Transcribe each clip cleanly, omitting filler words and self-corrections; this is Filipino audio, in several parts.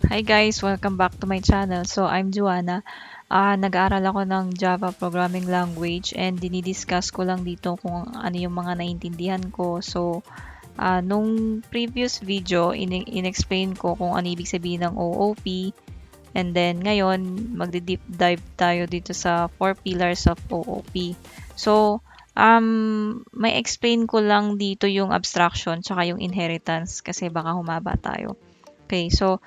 Hi guys, welcome back to my channel. So I'm Juana. Nag-aaral ako ng Java programming language and dinidiscuss ko lang dito kung ano yung mga naintindihan ko. So nung previous video, in-explain ko kung ano ibig sabihin ng OOP. And then ngayon, magdi-deep dive tayo dito sa 4 pillars of OOP. So may explain ko lang dito yung abstraction tsaka yung inheritance kasi baka humaba tayo. Okay, so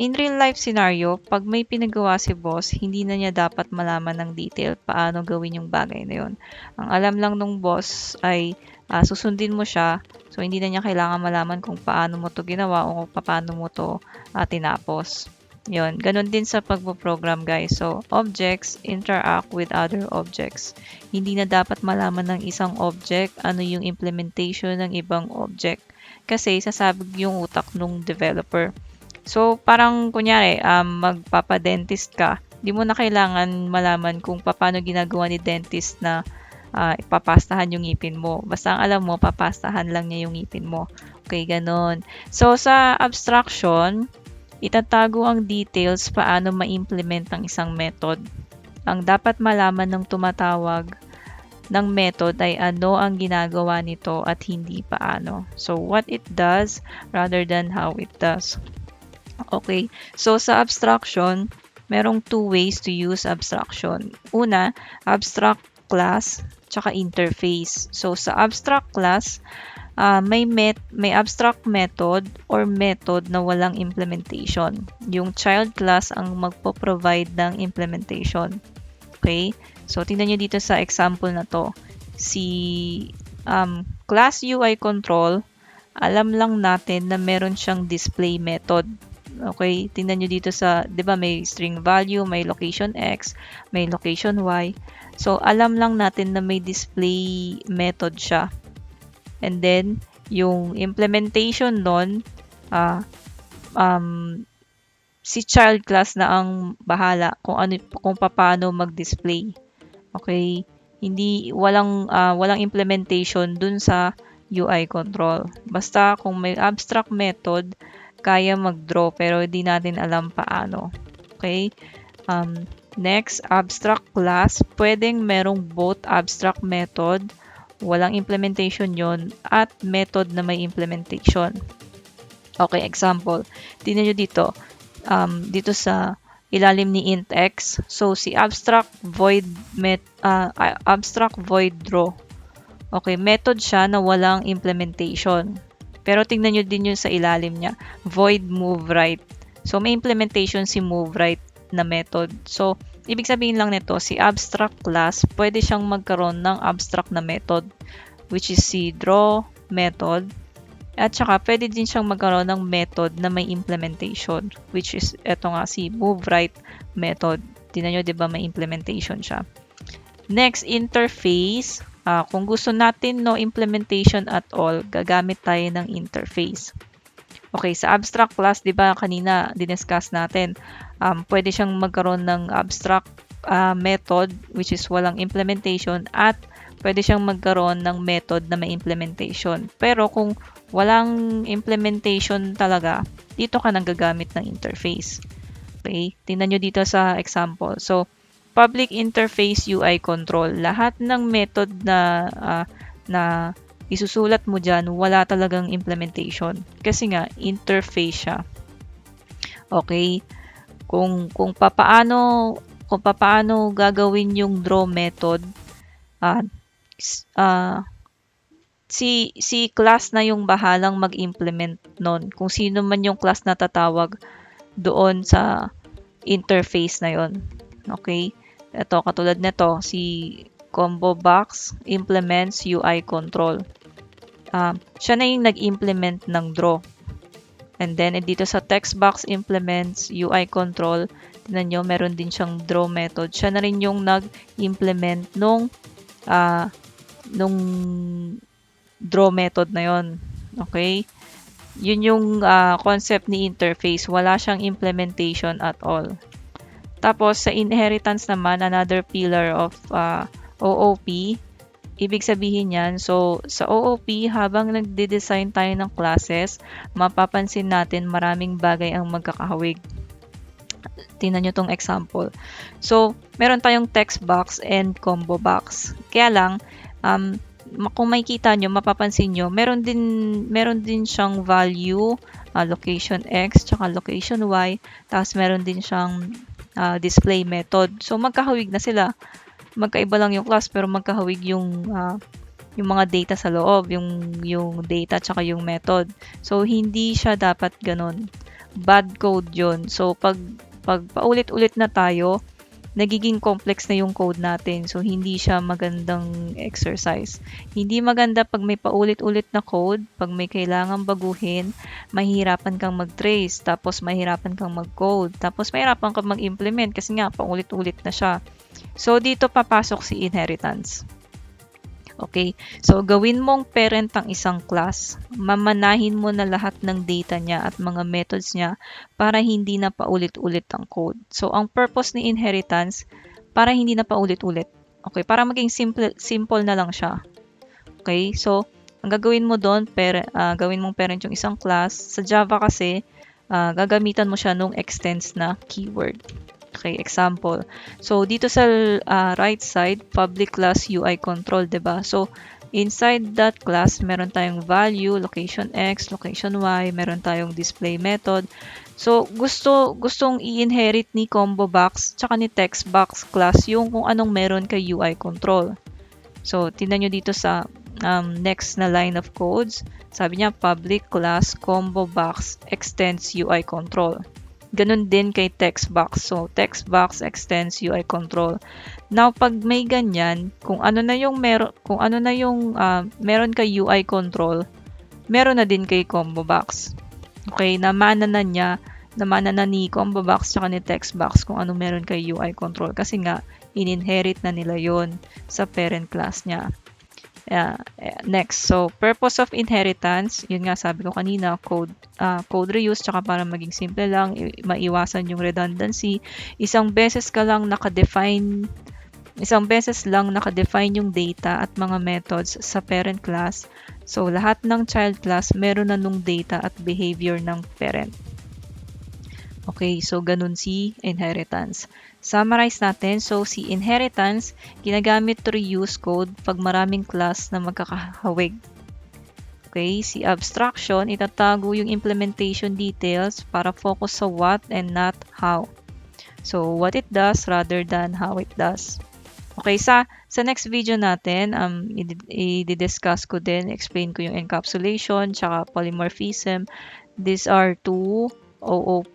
in real life scenario, pag may pinagawa si boss, hindi na niya dapat malaman ng detail paano gawin yung bagay na yun. Ang alam lang nung boss ay susundin mo siya, so hindi na niya kailangan malaman kung paano mo to ginawa o kung paano mo to tinapos. Yun, ganun din sa pagpo-program guys. So, objects interact with other objects. Hindi na dapat malaman ng isang object ano yung implementation ng ibang object kasi sasabog yung utak nung developer. So, parang kunyari, magpapadentist ka, di mo na kailangan malaman kung paano ginagawa ni dentist na ipapastahan yung ngipin mo. Basta ang alam mo, papastahan lang niya yung ngipin mo. Okay, ganon. So, sa abstraction, itatago ang details paano ma-implement ang isang method. Ang dapat malaman ng tumatawag ng method ay ano ang ginagawa nito at hindi paano. So, what it does rather than how it does. Okay, so sa abstraction, merong two ways to use abstraction. Una, abstract class, tsaka interface. So, sa abstract class, may abstract method or method na walang implementation. Yung child class ang magpo-provide ng implementation. Okay? So, tingnan nyo dito sa example na to. Si class UI control, alam lang natin na meron siyang display method. Okay? Tingnan nyo dito sa, di ba may string value, may location X, may location Y. So, alam lang natin na may display method siya. And then, yung implementation nun, si child class na ang bahala kung paano mag-display. Okay? Walang implementation dun sa UI control. Basta kung may abstract method, kaya mag-draw pero hindi natin alam paano. Okay? Next, abstract class. Pwedeng merong both abstract method, walang implementation yon, at method na may implementation. Okay, example. Tingnan nyo dito. Dito sa ilalim ni int x. So, si abstract void draw. Okay, method siya na walang implementation. Pero tingnan nyo din yun sa ilalim niya. Void move right. So, may implementation si move right na method. So, ibig sabihin lang nito, si abstract class, pwede siyang magkaroon ng abstract na method, which is si draw method. At saka, pwede din siyang magkaroon ng method na may implementation, which is, eto nga, si move right method. Tingnan nyo, di ba, may implementation siya. Next, interface. Kung gusto natin no implementation at all, gagamit tayo ng interface. Okay, sa abstract class, di ba, kanina diniscuss natin, pwede siyang magkaroon ng abstract method, which is walang implementation, at pwede siyang magkaroon ng method na may implementation. Pero kung walang implementation talaga, dito ka nang gagamit ng interface. Okay? Tingnan nyo dito sa example. So, public interface UI control. Lahat ng method na isusulat mo dyan, wala talagang implementation. Kasi nga, interface siya. Okay? Kung papaano gagawin yung draw method, si class na yung bahalang mag-implement nun. Kung sino man yung class na tatawag doon sa interface na yon. Okay? Ito, katulad nito, si combo box implements UI control. Siya na yung nag-implement ng draw. And then, dito sa text box implements UI control, tingnan nyo, meron din siyang draw method. Siya na rin yung nag-implement nung draw method na yon. Okay? Yun yung concept ni interface. Wala siyang implementation at all. Tapos, sa inheritance naman, another pillar of OOP, Ibig sabihin yan, so sa OOP, habang nagde-design tayo ng classes, mapapansin natin maraming bagay ang magkakahawig. Tingnan nyo tong example. So, meron tayong text box and combo box. Kaya lang, kung makikita nyo, mapapansin nyo, meron din siyang value, location X, tsaka location Y, tapos meron din siyang display method. So, magkahawig na sila. Magkaiba lang yung class, pero magkahawig yung mga data sa loob, yung data tsaka yung method. So, hindi siya dapat ganun. Bad code yon. So, pag paulit-ulit na tayo, nagiging complex na yung code natin. So, hindi siya magandang exercise. Hindi maganda pag may paulit-ulit na code, pag may kailangan baguhin, mahihirapan kang mag-trace, tapos mahihirapan kang mag-code, tapos mahihirapan kang mag-implement kasi nga paulit-ulit na siya. So, dito papasok si inheritance. Okay, so gawin mong parent ang isang class. Mamanahin mo na lahat ng data niya at mga methods niya para hindi na paulit-ulit ang code. So, ang purpose ni inheritance, para hindi na paulit-ulit. Okay, para maging simple na lang siya. Okay, so ang gagawin mo doon, gawin mong parent yung isang class. Sa Java kasi, gagamitan mo siya nung extends na keyword. Okay, example. So, dito sa right side, public class UI control, 'di ba? So, inside that class, meron tayong value, location X, location Y, meron tayong display method. So, gustong i-inherit ni combo box tsaka ni text box class yung kung anong meron kay UI control. So, tingnan nyo dito sa next na line of codes. Sabi niya, public class combo box extends UI control. Ganun din kay text box. So, text box extends UI control. Now, pag may ganyan, kung ano na yung meron kay UI control, meron na din kay combo box. Okay, namana na ni combo box tsaka ni text box kung ano meron kay UI control kasi nga in-inherit na nila yon sa parent class niya. Next, so purpose of inheritance, yun nga sabi ko kanina, code reuse, tsaka para maging simple lang, maiwasan yung redundancy. Isang beses lang nakadefine yung data at mga methods sa parent class. So, lahat ng child class meron na nung data at behavior ng parent. Okay, so ganun si inheritance. Summarize natin. So, si inheritance, ginagamit to reuse code pag maraming class na magkakahawig. Okay, si abstraction, itatago yung implementation details para focus sa what and not how. So, what it does rather than how it does. Okay, sa next video natin, i-discuss ko din, explain ko yung encapsulation, tsaka polymorphism. These are two OOP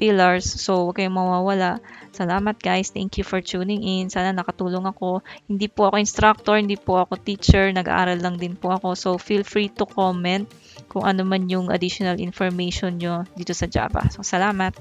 pillars. So, huwag kayong mawawala. Salamat guys. Thank you for tuning in. Sana nakatulong ako. Hindi po ako instructor, hindi po ako teacher. Nag-aaral lang din po ako. So, feel free to comment kung ano man yung additional information nyo dito sa Java. So, salamat.